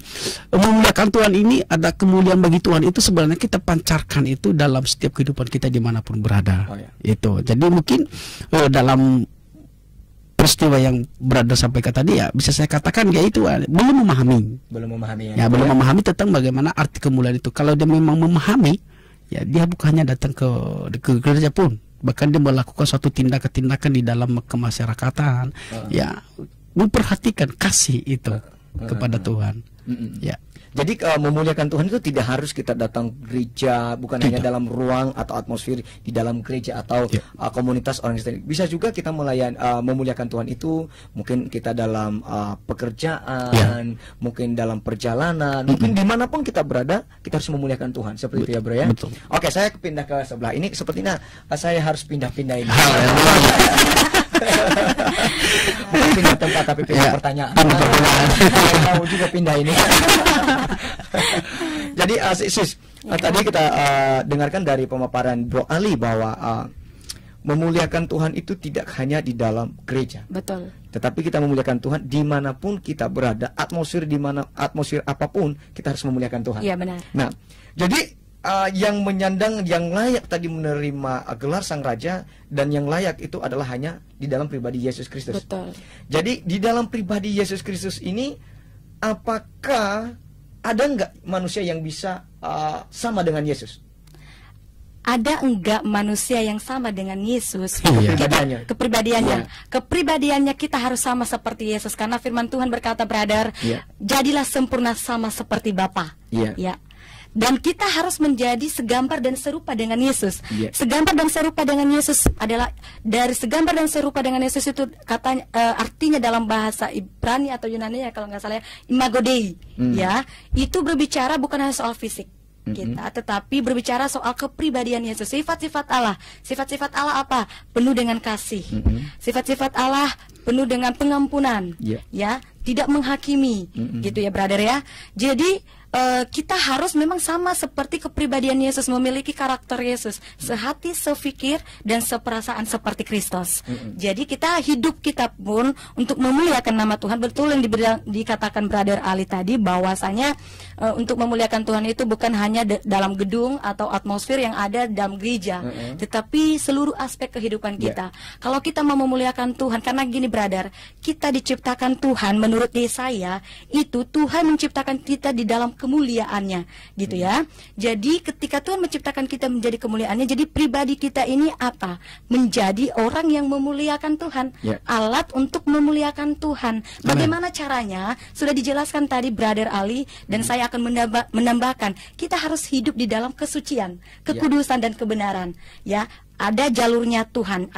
memuliakan Tuhan ini ada kemuliaan bagi Tuhan, itu sebenarnya kita pancarkan itu dalam setiap kehidupan kita dimanapun berada. Itu. Jadi mungkin dalam peristiwa yang berada sampai ke tadi ya bisa saya katakan ya itu belum memahami. Belum memahami tentang bagaimana arti kemuliaan itu. Kalau dia memang memahami, ya dia bukannya datang ke gereja pun, bahkan dia melakukan suatu tindakan-tindakan di dalam kemasyarakatan, ya memperhatikan kasih itu kepada Tuhan. Ya. Jadi memuliakan Tuhan itu tidak harus kita datang gereja, bukan hanya dalam ruang atau atmosfer di dalam gereja atau komunitas orang Kristen. Bisa juga kita memuliakan Tuhan itu mungkin kita dalam pekerjaan, mungkin dalam perjalanan, mungkin dimanapun kita berada, kita harus memuliakan Tuhan. Seperti itu ya bro ya. Betul. Oke, saya pindah ke sebelah ini. Sepertinya saya harus pindah-pindah ini. Pindah tempat tapi pindah pertanyaan. Mau juga pindah ini. Jadi sis, tadi kita dengarkan dari pemaparan Bro Ali bahwa memuliakan Tuhan itu tidak hanya di dalam gereja. Betul. Tetapi kita memuliakan Tuhan dimanapun kita berada, atmosfer apapun kita harus memuliakan Tuhan. Iya benar. Nah, jadi yang menyandang, yang layak tadi menerima gelar Sang Raja dan yang layak itu adalah hanya di dalam pribadi Yesus Kristus. Betul. Jadi di dalam pribadi Yesus Kristus ini, apakah ada enggak manusia yang bisa sama dengan Yesus? Ada enggak manusia yang sama dengan Yesus? Kepribadiannya. Kepribadiannya kita harus sama seperti Yesus, karena firman Tuhan berkata, brother, jadilah sempurna sama seperti Bapa. Ya. Dan kita harus menjadi segambar dan serupa dengan Yesus. Segambar dan serupa dengan Yesus adalah, dari segambar dan serupa dengan Yesus itu katanya artinya dalam bahasa Ibrani atau Yunani ya kalau nggak salah, imago Dei. Ya, itu berbicara bukan hanya soal fisik kita, tetapi berbicara soal kepribadian Yesus. Sifat-sifat Allah. Sifat-sifat Allah apa? Penuh dengan kasih. Sifat-sifat Allah penuh dengan pengampunan. Ya, tidak menghakimi. Gitu ya, brother ya. Jadi kita harus memang sama seperti kepribadian Yesus, memiliki karakter Yesus, sehati, sefikir, dan seperasaan seperti Kristus. Jadi hidup kita pun untuk memuliakan nama Tuhan. Betul yang dikatakan Brother Ali tadi, bahwasanya untuk memuliakan Tuhan itu bukan hanya dalam gedung atau atmosfer yang ada dalam gereja, tetapi seluruh aspek kehidupan kita. Kalau kita mau memuliakan Tuhan, karena gini brother, kita diciptakan Tuhan, menurut Yesaya itu Tuhan menciptakan kita di dalam kemuliaannya, gitu ya. Jadi ketika Tuhan menciptakan kita menjadi kemuliaannya, jadi pribadi kita ini apa? Menjadi orang yang memuliakan Tuhan, alat untuk memuliakan Tuhan. Bagaimana caranya? Sudah dijelaskan tadi Brother Ali, dan saya akan menambahkan, kita harus hidup di dalam kesucian, kekudusan dan kebenaran. Ya, ada jalurnya Tuhan.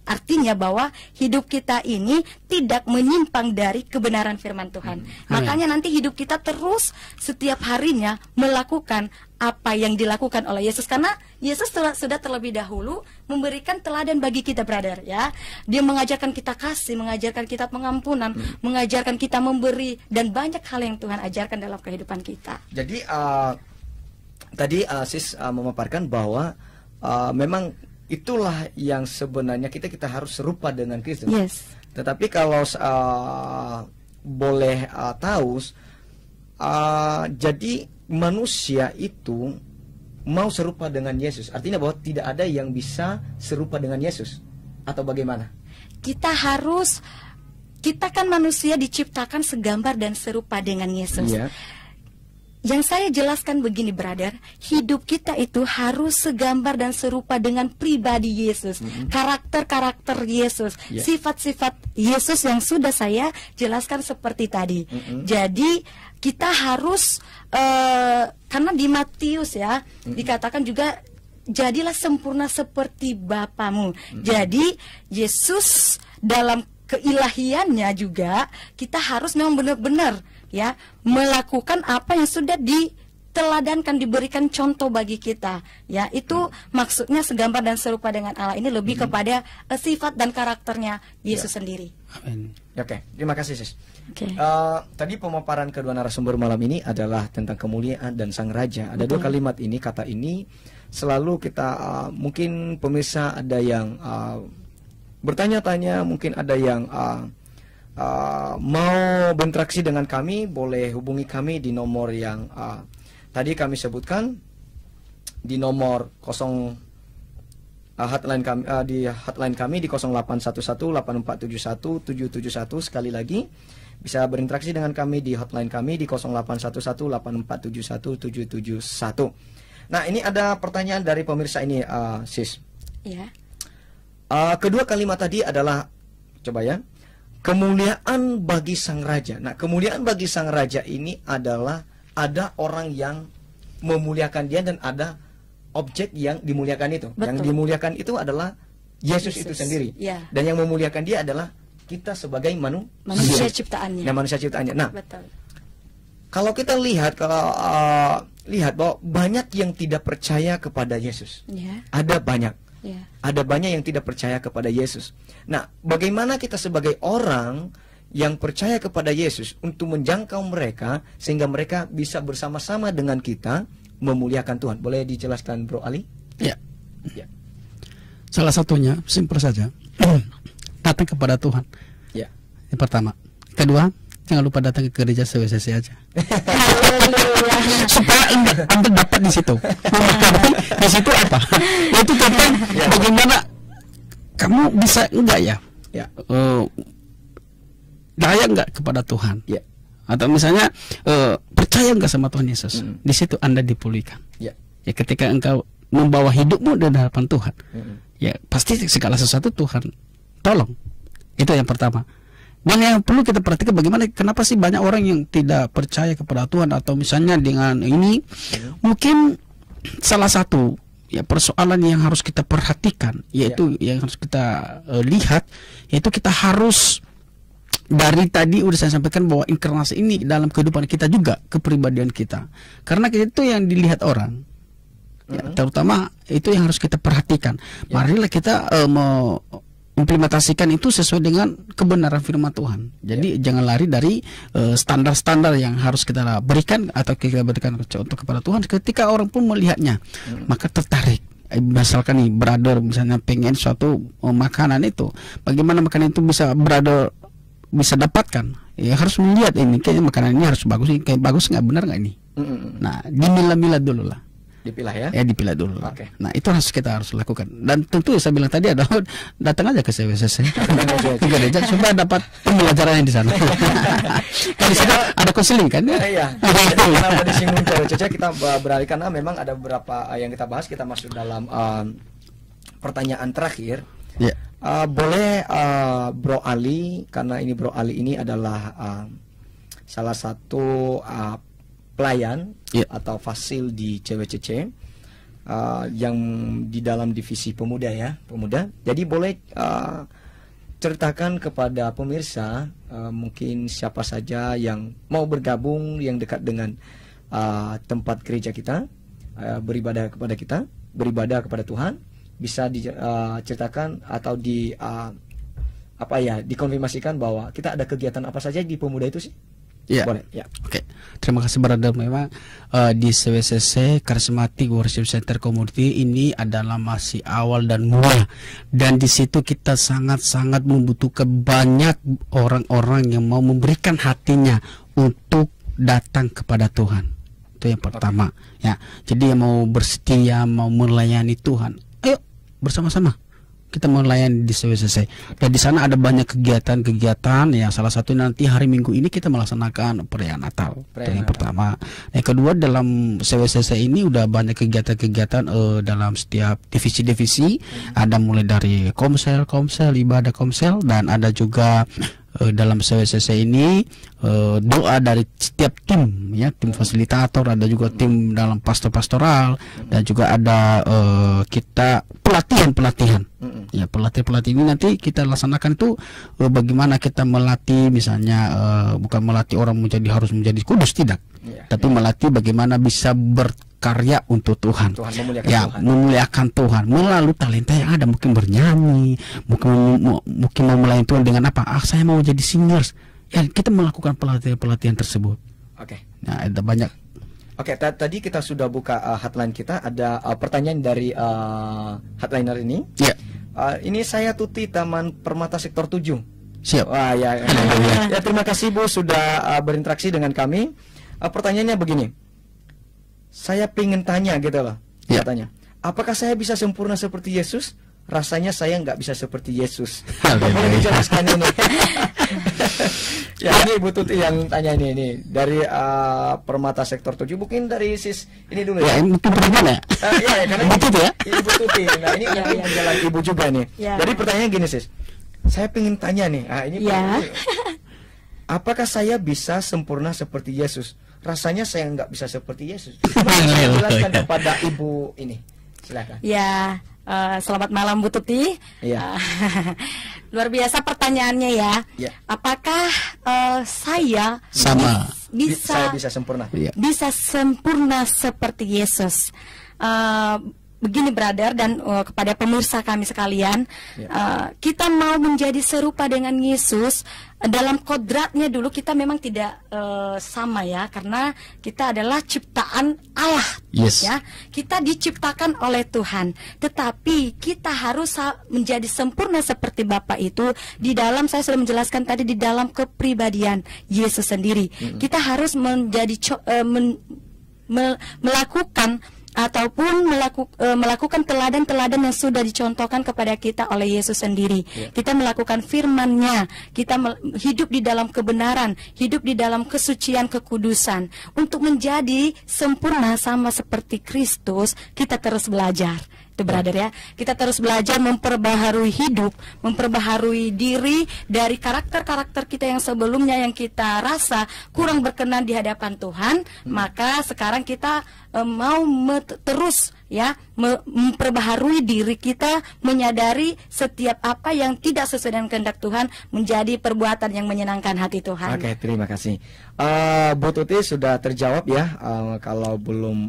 Artinya bahwa hidup kita ini tidak menyimpang dari kebenaran firman Tuhan. Makanya nanti hidup kita terus setiap harinya melakukan apa yang dilakukan oleh Yesus, karena Yesus sudah terlebih dahulu memberikan teladan bagi kita brother ya. Dia mengajarkan kita kasih, mengajarkan kita pengampunan, mengajarkan kita memberi, dan banyak hal yang Tuhan ajarkan dalam kehidupan kita. Jadi tadi sis memaparkan bahwa memang itulah yang sebenarnya kita harus serupa dengan Kristus. Tetapi kalau boleh tahu, jadi manusia itu mau serupa dengan Yesus, artinya bahwa tidak ada yang bisa serupa dengan Yesus, atau bagaimana? Kita kan manusia diciptakan segambar dan serupa dengan Yesus. yang saya jelaskan begini, brother, hidup kita itu harus segambar dan serupa dengan pribadi Yesus, karakter-karakter Yesus, sifat-sifat Yesus yang sudah saya jelaskan seperti tadi. Jadi kita harus, karena di Matius ya, dikatakan juga, jadilah sempurna seperti Bapamu. Jadi Yesus dalam keilahiannya juga kita harus memang benar-benar ya melakukan apa yang sudah diteladankan, diberikan contoh bagi kita. Ya, itu maksudnya segambar dan serupa dengan Allah ini lebih kepada sifat dan karakternya Yesus sendiri. Amin. Oke, terima kasih sis. Oke. Tadi pemaparan kedua narasumber malam ini adalah tentang kemuliaan dan sang raja. Ada dua kalimat ini, kata ini selalu kita mungkin pemirsa ada yang bertanya-tanya, mungkin ada yang mau berinteraksi dengan kami, boleh hubungi kami di nomor yang tadi kami sebutkan, di nomor hotline kami, di hotline kami di 0811-8471-771. Sekali lagi bisa berinteraksi dengan kami di hotline kami di 0811-8471-771. Nah, ini ada pertanyaan dari pemirsa ini, sis. Ya. Kedua kalimat tadi adalah, coba ya, kemuliaan bagi sang raja. Nah, kemuliaan bagi sang raja ini adalah ada orang yang memuliakan dia dan ada objek yang dimuliakan itu. Betul. Yang dimuliakan itu adalah Yesus itu sendiri. Ya. Dan yang memuliakan dia adalah kita sebagai Manusia ciptaannya. Nah, manusia ciptaannya. Nah, Betul. kalau kita lihat, lihat bahwa banyak yang tidak percaya kepada Yesus. Ya. Ada banyak. Ya. Ada banyak yang tidak percaya kepada Yesus. Nah, bagaimana kita sebagai orang yang percaya kepada Yesus untuk menjangkau mereka sehingga mereka bisa bersama-sama dengan kita memuliakan Tuhan? Boleh dijelaskan, Bro Ali? Ya. Ya. Salah satunya simpel saja. Datang kepada Tuhan. Ya. Yang pertama. Kedua, jangan lupa datang ke gereja CWCC aja. Supaya Anda dapat di situ. Di situ apa? Itu tentang bagaimana kamu bisa enggak ya? Ya. Daya enggak kepada Tuhan? Ya. Atau misalnya percaya enggak sama Tuhan Yesus? Di situ Anda dipulihkan. Ya. Ya, ketika engkau membawa hidupmu di hadapan Tuhan, ya pasti segala sesuatu Tuhan tolong. Itu yang pertama. Dan yang perlu kita perhatikan bagaimana, kenapa sih banyak orang yang tidak percaya kepada Tuhan, atau misalnya dengan ini mungkin salah satu ya persoalan yang harus kita perhatikan, yaitu yang harus kita lihat, yaitu kita harus, dari tadi udah saya sampaikan bahwa inkarnasi ini dalam kehidupan kita juga, kepribadian kita, karena itu yang dilihat orang. Ya, terutama itu yang harus kita perhatikan. Marilah kita implementasikan itu sesuai dengan kebenaran firman Tuhan. Jadi jangan lari dari standar-standar yang harus kita berikan atau kita berikan untuk kepada Tuhan. Ketika orang pun melihatnya, maka tertarik. Misalkan nih, brother misalnya pengen suatu makanan itu, bagaimana makanan itu bisa brother bisa dapatkan? Ya harus melihat ini, kayaknya makanan ini harus bagus, kayak bagus nggak, benar nggak ini? Nah, dimilah-milah dulu lah. Dipilah ya? Ya, dipilah dulu. Oke. Nah, itu kita harus lakukan. Dan tentu saya bilang tadi adalah datang aja ke CWCC. Gereja supaya dapat pembelajaran yang di sana. Di sana ada konseling kan? Iya. Kenapa disinggung cewek-cewek, kita beralih karena memang ada beberapa yang kita bahas. Kita masuk dalam pertanyaan terakhir. Ya. Boleh Bro Ali, karena ini Bro Ali ini adalah salah satu pelayan atau fasil di CWCC yang di dalam divisi pemuda ya, pemuda. Jadi boleh ceritakan kepada pemirsa mungkin siapa saja yang mau bergabung, yang dekat dengan tempat gereja kita, beribadah kepada Tuhan, bisa diceritakan atau dikonfirmasikan bahwa kita ada kegiatan apa saja di pemuda itu sih? Ya. Boleh, ya. Oke. Terima kasih brother. Memang di CWCC Charismatic Worship Center Community ini adalah masih awal dan mula, dan di situ kita sangat-sangat membutuhkan banyak orang-orang yang mau memberikan hatinya untuk datang kepada Tuhan. Itu yang pertama. Ya. Jadi yang mau bersetia, mau melayani Tuhan, ayo bersama-sama kita melayani di CWCC. Dan di sana ada banyak kegiatan-kegiatan, ya salah satu nanti hari Minggu ini kita melaksanakan perayaan Natal. Yang pertama. Yang kedua, dalam CWCC ini udah banyak kegiatan-kegiatan dalam setiap divisi-divisi. Ada mulai dari komsel, ibadah komsel, dan ada juga dalam CWCC ini doa dari setiap tim, ya, tim fasilitator, ada juga tim dalam pastoral, dan juga ada kita pelatihan. Ya, pelatihan ini nanti kita laksanakan itu bagaimana kita melatih, misalnya bukan melatih orang harus menjadi kudus, tidak, tapi melatih bagaimana bisa berkarya untuk Tuhan, memuliakan Tuhan melalui talenta yang ada, mungkin bernyanyi, mungkin mau melayani Tuhan dengan apa? Saya mau jadi singers. Ya, kita melakukan pelatihan tersebut. Oke. Nah, ada banyak. Oke, tadi kita sudah buka hotline kita. Ada pertanyaan dari hotliner ini. Ya. Ini saya Tuti, Taman Permata Sektor 7. Siap. Wah, ya. Ya, terima kasih Bu sudah berinteraksi dengan kami. Pertanyaannya begini. Saya pengen tanya gitu loh. Ya. Katanya, apakah saya bisa sempurna seperti Yesus? Rasanya saya nggak bisa seperti Yesus. Boleh dijelaskan ini. Ya, ini Ibu Tuti yang tanya ini dari Permata Sektor 7. Mungkin dari sis ini dulu ya. Mungkin bagaimana? Ya, karena Ibu Tuti ya. Ibu Tuti. Nah, ini jalan Ibu juga nih. Ya. Jadi pertanyaannya gini, sis. Saya pengen tanya nih. Ini apakah saya bisa sempurna seperti Yesus? Rasanya saya nggak bisa seperti Yesus. Jelaskan kepada Ibu ini. Silakan. Ya, selamat malam Bu Tuti. Iya. Luar biasa pertanyaannya ya. Ya. Apakah saya Sama. Saya bisa sempurna? Ya. Bisa sempurna seperti Yesus? Begini brother dan kepada pemirsa kami sekalian, kita mau menjadi serupa dengan Yesus. Dalam kodratnya dulu kita memang tidak sama ya, karena kita adalah ciptaan Allah. Yes. Ya, kita diciptakan oleh Tuhan, tetapi kita harus menjadi sempurna seperti Bapa itu di dalam, saya sudah menjelaskan tadi, di dalam kepribadian Yesus sendiri. Kita harus menjadi melakukan ataupun melakukan teladan-teladan yang sudah dicontohkan kepada kita oleh Yesus sendiri. Kita melakukan firman-Nya, kita hidup di dalam kebenaran, hidup di dalam kesucian, kekudusan. Untuk menjadi sempurna sama seperti Kristus, kita terus belajar. Itu brother ya, kita terus belajar memperbaharui hidup, memperbaharui diri dari karakter-karakter kita yang sebelumnya yang kita rasa kurang berkenan di hadapan Tuhan. Maka sekarang kita mau terus ya memperbaharui diri kita, menyadari setiap apa yang tidak sesuai dengan kehendak Tuhan menjadi perbuatan yang menyenangkan hati Tuhan. Oke, terima kasih. Bu Tuti sudah terjawab ya. Kalau belum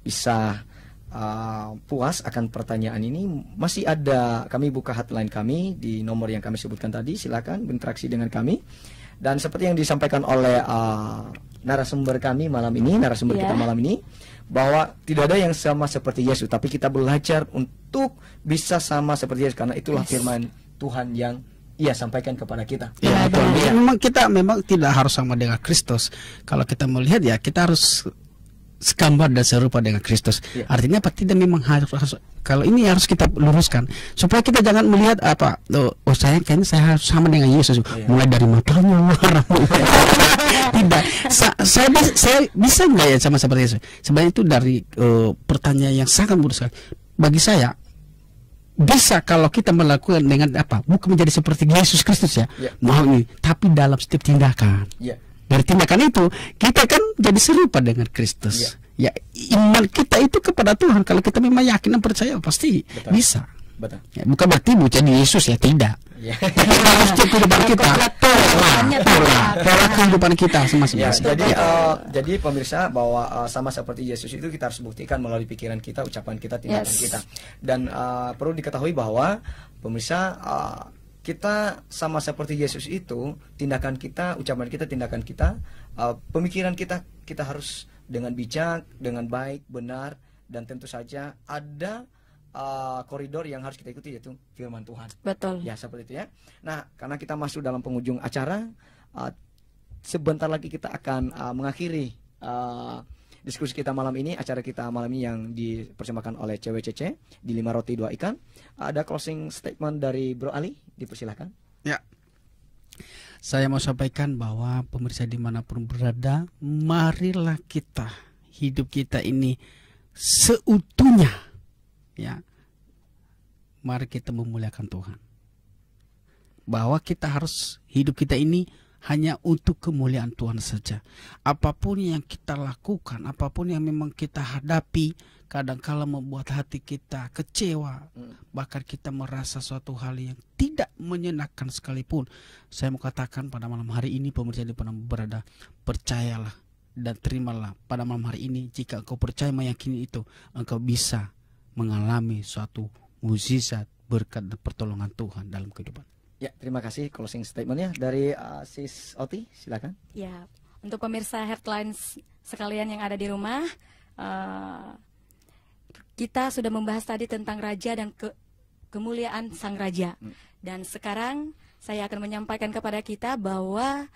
bisa puas akan pertanyaan ini, masih ada, kami buka hotline kami di nomor yang kami sebutkan tadi. Silakan berinteraksi dengan kami. Dan seperti yang disampaikan oleh narasumber kami malam ini, narasumber kita malam ini, bahwa tidak ada yang sama seperti Yesus, tapi kita belajar untuk bisa sama seperti Yesus, karena itulah firman Tuhan yang Ia sampaikan kepada kita. Ya, betul. Ya. Memang tidak harus sama dengan Kristus. Kalau kita melihat ya, kita harus segambar dan serupa dengan Kristus. Artinya apa? Tidak memang harus kalau ini harus kita luruskan supaya kita jangan melihat apa, saya kayaknya saya harus sama dengan Yesus, mulai dari matanya, rambutnya. Tidak. Saya bisa nggak ya sama seperti Yesus? Sebenarnya itu dari pertanyaan yang sangat mudah sekali. Bagi saya bisa kalau kita melakukan dengan apa? Bukan menjadi seperti Yesus Kristus ya. Mau ini, tapi dalam setiap tindakan. Dari tindakan itu kita kan jadi serupa dengan Kristus. Ya, iman kita itu kepada Tuhan. Kalau kita memang yakin dan percaya, pasti bisa. Betul. Ya, bukan berarti jadi Yesus ya, tidak. Harus kehidupan kita, pola kehidupan kita masing-masing. Jadi pemirsa, bahwa sama seperti Yesus itu kita harus buktikan melalui pikiran kita, ucapan kita, tindakan kita. Dan perlu diketahui bahwa pemirsa, kita sama seperti Yesus itu, tindakan kita, ucapan kita, tindakan kita, pemikiran kita, kita harus dengan bijak, dengan baik, benar, dan tentu saja ada koridor yang harus kita ikuti, yaitu firman Tuhan. Betul. Ya, seperti itu ya. Nah, karena kita masuk dalam penghujung acara, sebentar lagi kita akan mengakhiri diskusi kita malam ini, acara kita malam ini yang dipersembahkan oleh CWCC di 5 Roti 2 Ikan. Ada closing statement dari Bro Ali, dipersilahkan. Ya, saya mau sampaikan bahwa pemirsa dimanapun berada, marilah kita hidup kita ini seutuhnya, ya. Mari kita memuliakan Tuhan. Bahwa kita harus hidup kita ini hanya untuk kemuliaan Tuhan saja. Apapun yang kita lakukan, apapun yang memang kita hadapi, kadangkala membuat hati kita kecewa, bahkan kita merasa suatu hal yang tidak menyenangkan sekalipun. Saya mau katakan pada malam hari ini, pemirsa di mana berada, percayalah dan terimalah pada malam hari ini. Jika engkau percaya meyakini itu, engkau bisa mengalami suatu mukjizat, berkat dan pertolongan Tuhan dalam kehidupan. Ya, terima kasih closing statementnya dari Sis Oti, silakan. Ya, untuk pemirsa Heartlines sekalian yang ada di rumah, kita sudah membahas tadi tentang raja dan kemuliaan sang raja. Dan sekarang saya akan menyampaikan kepada kita bahwa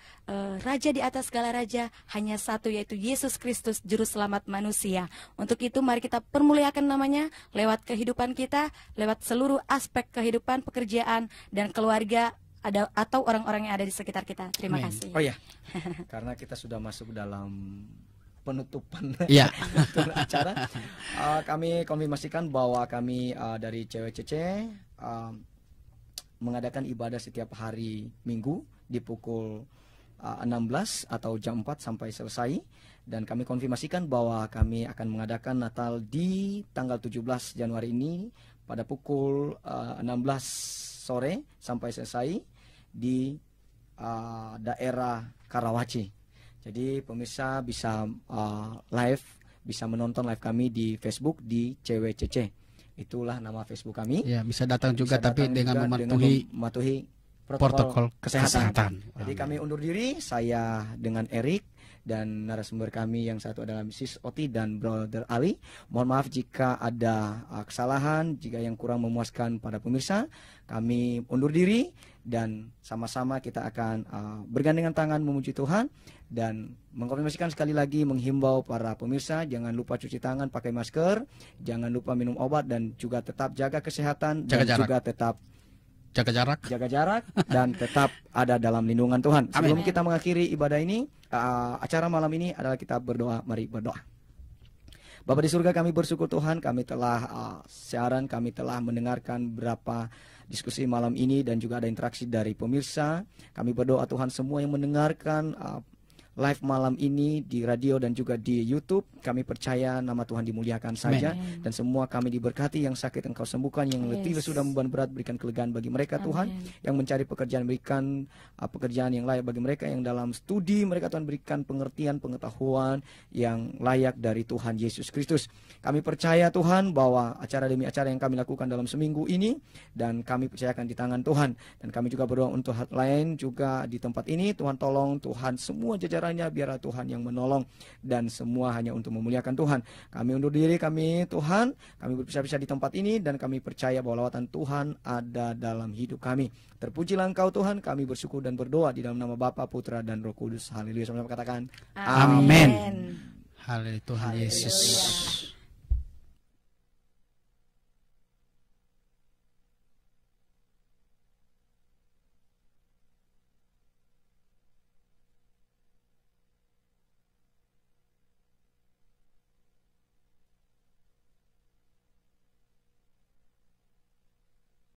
raja di atas segala raja hanya satu, yaitu Yesus Kristus, juru selamat manusia. Untuk itu mari kita permuliakan namanya lewat kehidupan kita, lewat seluruh aspek kehidupan, pekerjaan, dan keluarga atau orang-orang yang ada di sekitar kita. Terima kasih. Oh ya, karena kita sudah masuk dalam penutupan ya. acara, kami konfirmasikan bahwa kami dari CWCC mengadakan ibadah setiap hari Minggu di pukul 16 atau jam 4 sampai selesai, dan kami konfirmasikan bahwa kami akan mengadakan Natal di tanggal 17 Januari ini pada pukul 16 sore sampai selesai di daerah Karawaci. Jadi pemirsa bisa bisa menonton live kami di Facebook di CWCC. Itulah nama Facebook kami. Ya, bisa datang juga, tapi dengan mematuhi protokol kesehatan. Jadi Amin. kami undur diri, saya dengan Erik dan narasumber kami yang satu adalah Mrs. Oti dan Brother Ali. Mohon maaf jika ada kesalahan, jika yang kurang memuaskan pada pemirsa. Kami undur diri dan sama-sama kita akan bergandengan tangan memuji Tuhan dan mengkonfirmasikan sekali lagi, menghimbau para pemirsa jangan lupa cuci tangan, pakai masker, jangan lupa minum obat, dan juga tetap jaga kesehatan, jaga dan jarak. juga tetap jaga jarak dan tetap ada dalam lindungan Tuhan. Sebelum Amin. kita mengakhiri ibadah ini, acara malam ini adalah kita berdoa. Mari berdoa. Bapa di surga, kami bersyukur Tuhan, kami telah siaran, kami telah mendengarkan berapa diskusi malam ini dan juga ada interaksi dari pemirsa. Kami berdoa Tuhan, semua yang mendengarkan live malam ini di radio dan juga di YouTube, kami percaya nama Tuhan dimuliakan saja. Amen. Dan semua kami diberkati, yang sakit Engkau sembuhkan, yang letih sudah beban berat berikan kelegaan bagi mereka. Amen. Tuhan, yang mencari pekerjaan berikan pekerjaan yang layak bagi mereka, yang dalam studi mereka Tuhan berikan pengertian, pengetahuan yang layak dari Tuhan Yesus Kristus. Kami percaya Tuhan bahwa acara demi acara yang kami lakukan dalam seminggu ini, dan kami percayakan di tangan Tuhan. Dan kami juga berdoa untuk hal lain juga di tempat ini. Tuhan tolong, Tuhan semua jajarannya biarlah Tuhan yang menolong, dan semua hanya untuk memuliakan Tuhan. Kami undur diri, kami Tuhan, kami berpisah-pisah di tempat ini, dan kami percaya bahwa lawatan Tuhan ada dalam hidup kami. Terpujilah Engkau Tuhan, kami bersyukur dan berdoa di dalam nama Bapa, Putra, dan Roh Kudus. Haleluya. Sama-sama katakan Amin. Haleluya Tuhan Yesus.